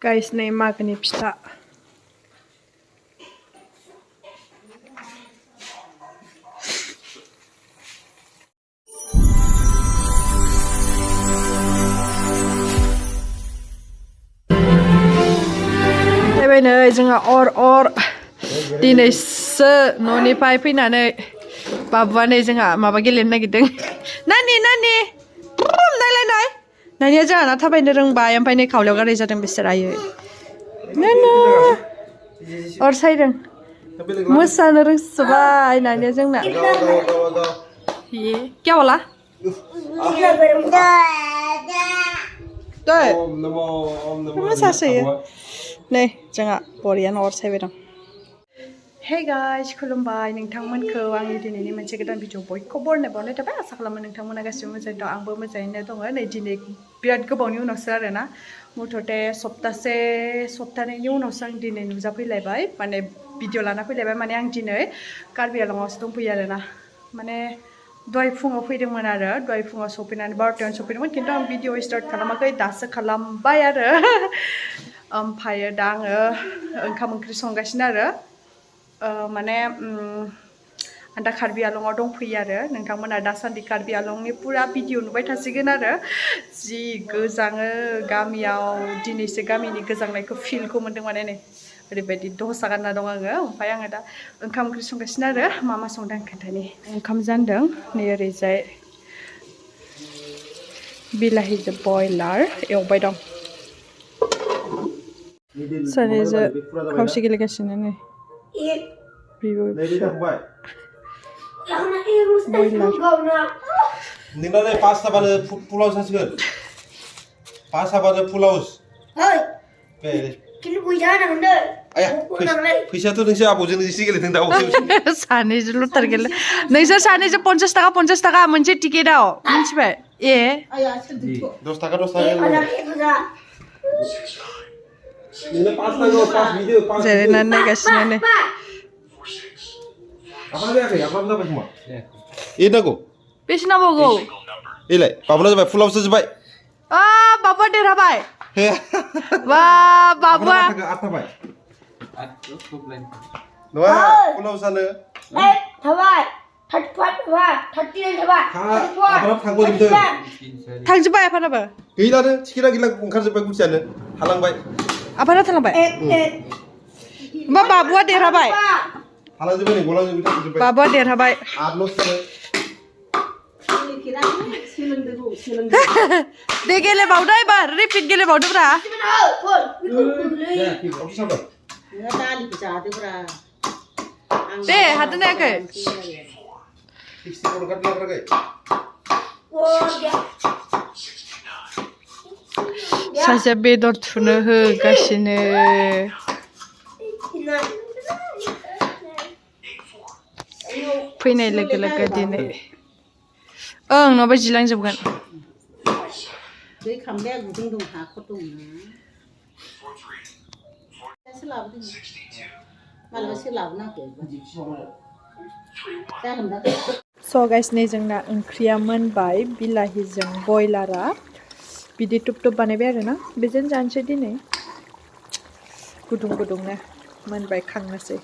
Guys, नै मागोनि फिथा फैबायनै जोंहा अर दिनैसो न'निफ्राय फैनानै बाबुआ नै जोंहा माबा गेलेनो नागिरदों नानि नायलाय नानिया जोंहा ना थाबायनो रोंबाय ओमफ्राय नै खावलायाव गाराय जादों बिसोर आयै अर सायदों मोसानो रोंसोबाय नानिया जोंना क्या बोला मोसासोयो नै जोंहा बरियानो अर सायबाय दं हे गाइस खुलुमबाय नोंथांमोनखौ आंनि दिनैनि मोनसे गोदान भिडिअ बयखौबो बरनाय थाबाय आसा खालामो नोंथांमोना गासिबो मोजाङै दं आंबो मोजाङैनो दङ नै दिनै बिराद गोबावनि उनावसो आरोना मुथते सप्तानैनि उनावसो आं दिनै नुजाफैलायबाय माने भिडिअ लाना फैलायबाय माने आं दिनै कार्बि आंलंआवसो दंफैयो आरोना माने दहाय फुङाव फैदोंमोन आरो दहाय फुङाव सफैनानै 12टायावनो सफैदोंमोन खिन्थु आं भिडिअ स्टार्ट खालामाखै दासो खालामबाय आरो ओमफ्रायो दा आङो ओंखाम ओंख्रि संगासिनो आरो माने आं दा कार्बि आंलंआव दंफैयो आरो नोंथांमोना दासान्दि कार्बि आंलंनि पुरा भिडिअ नुबाय थासिगोन आरो जि गोजाङो गामियाव दिनैसो गामिनि गोजांनायखौ फिलखौ मोन्दों माने नै ओरैबायदि दसा गानना दं आङो ओमफ्राय आङो दा ओंखाम ओंख्रि संगासिनो आरो मा संदों आं खोन्थानि ओंखाम जानदों नै ओरैजाय बिलाहिजों बयलार एवबाय दं सानैजों खावसे गेलेगासिनो नै नोंनालाय पासताबानो पुलाव जासिगोन पासताबानो पुलाव फैसायाथ' नोंसोर आबौजों एसे गेलेदों दा सानैजों लुटार गेले नोंसोर सानैजों 50 थाखा मोनसे टिकेटआव मिथिबाय ए 10 थाखा जिरायनानै नायगासिनो नै नांगौ बेसे नांबावगौ एलाय बाबुना जाबाय फुलावसो जोबाय बाबुआ देरहाबाय बा बाबुआ नङा फुलाव जानो थांजोब्बाय आफानाबो गैलानो टिकेटआ गैला ओंखारजोब्बाय गुथियानो थालांबाय आफाना थालांबाय होमबा बाबुआ देरहाबाय थालांजोब्बाय नै गलांजोब्बाय बाबुआ देरहाबाय दे गेलेबावदो एबार रिपिट गेलेबावदोब्रा दे हादों नायाखै सासेया बेदर थुनो होगासिनो फैनाय लोगो लोगो दिनै ओं नङाबा जिलांजोबगोन स' गाइस नै जोंना ओंख्रिया मोनबाय बिलाहिजों बयलारा बिदि टुप बानायबाय आरोना बेजों जानोसै दिनै गुदुंनो मोनबाय खांनोसै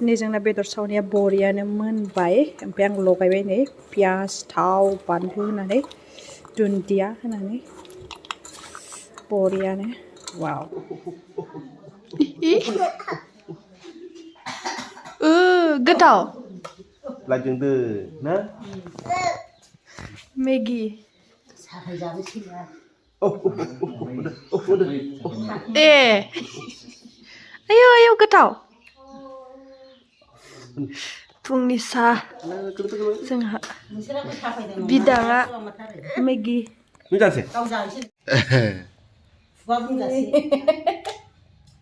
नै जोंना बेदर सावनाया बरियानो मोनबाय ओमफ्राय आं लगायबाय नै पियास थाव बानलु होनानै दुन्दिया होनानै बरियानो वाव गोथाव लाइजोंदो ना मेगि ए आयौ गोथाव फुंनि साहा जोंहा बिदाङा मेगि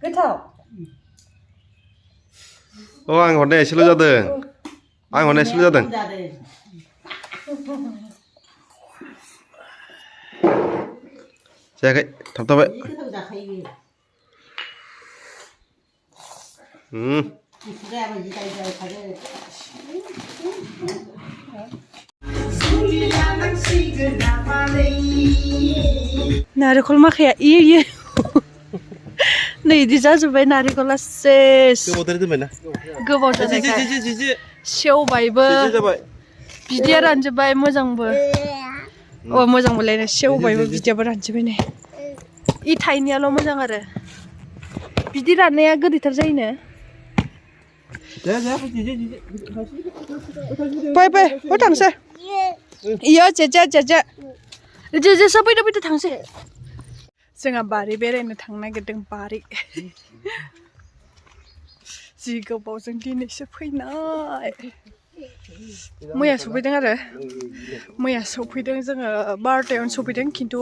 गोथाव आं हरनाया एसेल' जादों जायाखै थाबथाबाय नारेंखल माखाया इयो नै इदि जाजोब्बाय नारेंखला सेस गोबावद्राय दोनबायना गोबाव जानायखाय सेवबायबो बिदैया रानजोब्बाय मोजांबो अ मोजांबोलायनो सेवबायबो बिदैयाबो रानजोब्बाय नै इ थाइनैयाल' मोजां आरो बिदि राननाया गोदैथार जायोनो फै फै थांसै इयो जेजे फैदो थांसै जोंहा बारि बेरायनो थांनो नागिरदों बारि जि गोबावजों दिनैसो फैनाय मैया सफैदों आरो मैया सफैदों जोङो 12टायावनो सफैदों खिन्थु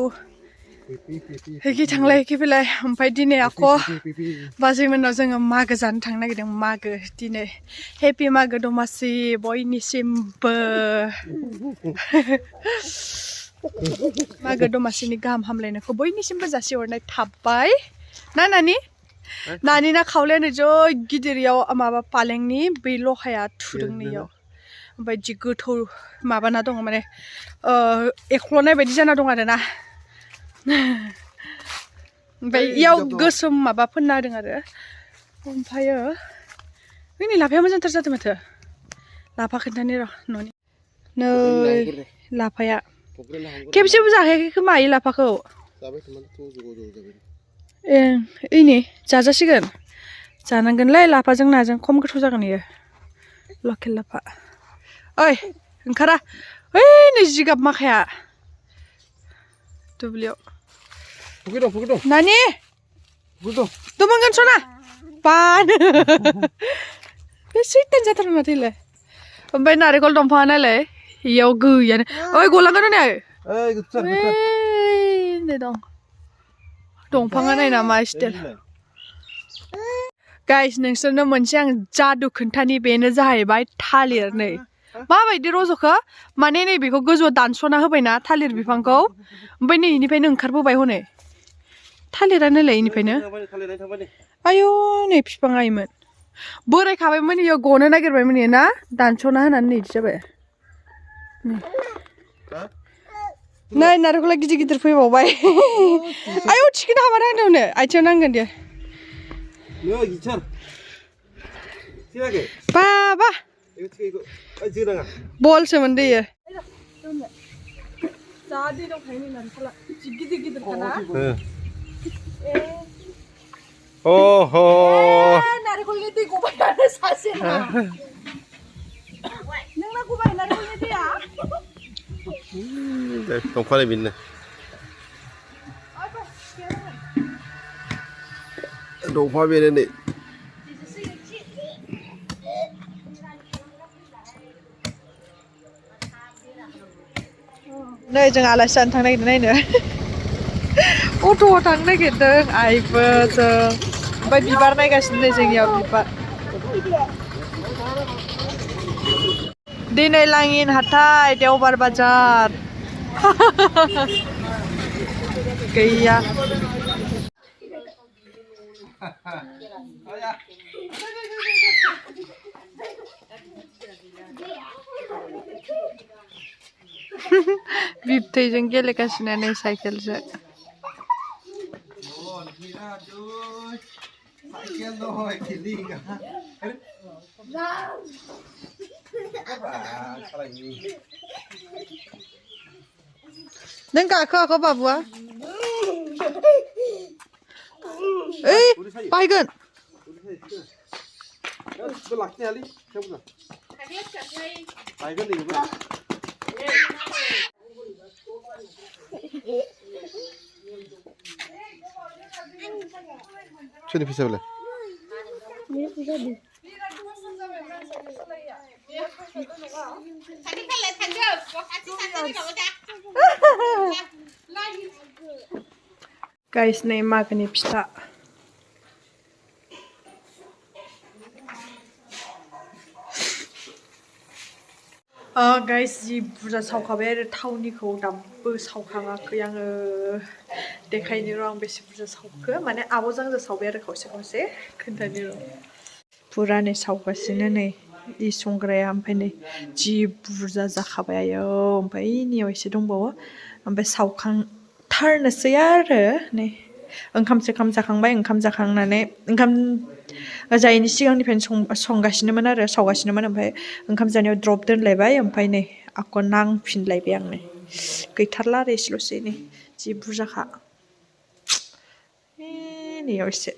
हेखि थांलाय हेखि फैलाय ओमफ्राय दिनै आख' बाजैमोननाव जोङो मागो जानो थांनो नागिरदों मागो दिनै हेपि मागो दमासि बयनिसिमबो मागो दमासिनि गाहाम हामलायनायखौ बयनिसिमबो जासिहरनाय थाबाय ना नानि ना खावलायानो जै गिदिरयाव माबा पालेंनि बै लहाया थुदों नैयाव ओमफ्राय जि गोथौ माबाना दङ माने एख्ल'नाय बायदि जाना दं आरो ना ओमफ्राय इयाव गोसोम माबा फोनना होदों आरो ओमफ्रायो जोंनि लाफाया मोजांथार जादों माथो लाफा खोन्थानि र' न'नि नै लाफाया खेबसेबो जाखायाखै खोमा इ लाफाखौ ए इनि जाजासिगोन जानांगोनलै लाफाजों नाजों खम गोथाव जागोन इयो लकेल लाफा ओइ ओंखारा ओइ नै जिगाब माखाया दुब्लियाव नानि दमोनगोन सना बानो बे सैतान जाथारबाय माथो इलाय ओमफ्राय नारेंखल दंफाङा नायलाय इयाव गैयानो ओइ गलांगोन नै नै दं दंफाङा नायना मा स्टाइल गाइस नोंसोरनो मोनसे आं जादु खोन्थानि बेनो जाहैबाय थालिर नै माबायदि रज'खो माने नै बेखौ गोजौआव दानस'ना होबायना थालिर बिफांखौ ओमफ्राय नै इनिफ्रायनो ओंखारबोबाय हनै थालिरा नायलाय इनिफ्रायनो आयौ नै बिफाङा इमोन बोरायखाबायमोन इयो गनो नागिरबायमोन इयो ना दानस'ना होनानै नै इदि जाबाय नै नारेंखला गिदिर गिदिर फैबावबाय आयौ थिखोनो हाबा नांदोंनो आथिङाव नांगोन दे बाबा बलसोमोन दैयो जा दै दंखायो नै नारेंखला जि गिदिर गिदिरखाना ओहो नारेंखलनि दै गबायानो सासेना नोंना गबाय नारेंखलनि दैया दंफां बेनो दंफां बेनो नै नै जों आलासि जानो थांनो नागिरदों नायनो अट'आव थांनो नागिरदों आइबो जों ओमफ्राय बिबार नायगासिनो नै जोंनियाव बिबार दिनै लाङिन हाथाय देवबार बाजार गैया बिबथैजों गेलेगासिनो नै साइकेलजों नों गाखोआखै बाबुआ ओइ बायगोन सोरनि फैसा बेलाय गाइस नै मागोनि फिथा गाइस जि बुरजा सावखाबाय आरो थावनिखौ दाबो सावखाङाखै आङो देखायनो र' आं बेसे बुरजा सावखो माने आब'जों आंजों सावबाय आरो खावसे खावसे खोन्थानो र' पुरा नै सावगासिनो नै इ संग्राया ओमफ्राय नै जि बुरजा जाखाबाय आयौ ओमफ्राय इनियाव एसे दंबावो ओमफ्राय सावखांथारनोसै आरो नै ओंखाम जाखांबाय ओंखाम जाखांनानै ओंखाम जायैनि सिगांनिफ्रायनो संगासिनोमोन आरो सावगासिनोमोन ओमफ्राय ओंखाम जानायाव द्रप दोनलायबाय ओमफ्राय नै आक' नांफिनलायबाय आं नै गैथारला आरो एसेल'सै नै जि बुरजाखा नैयाव एसे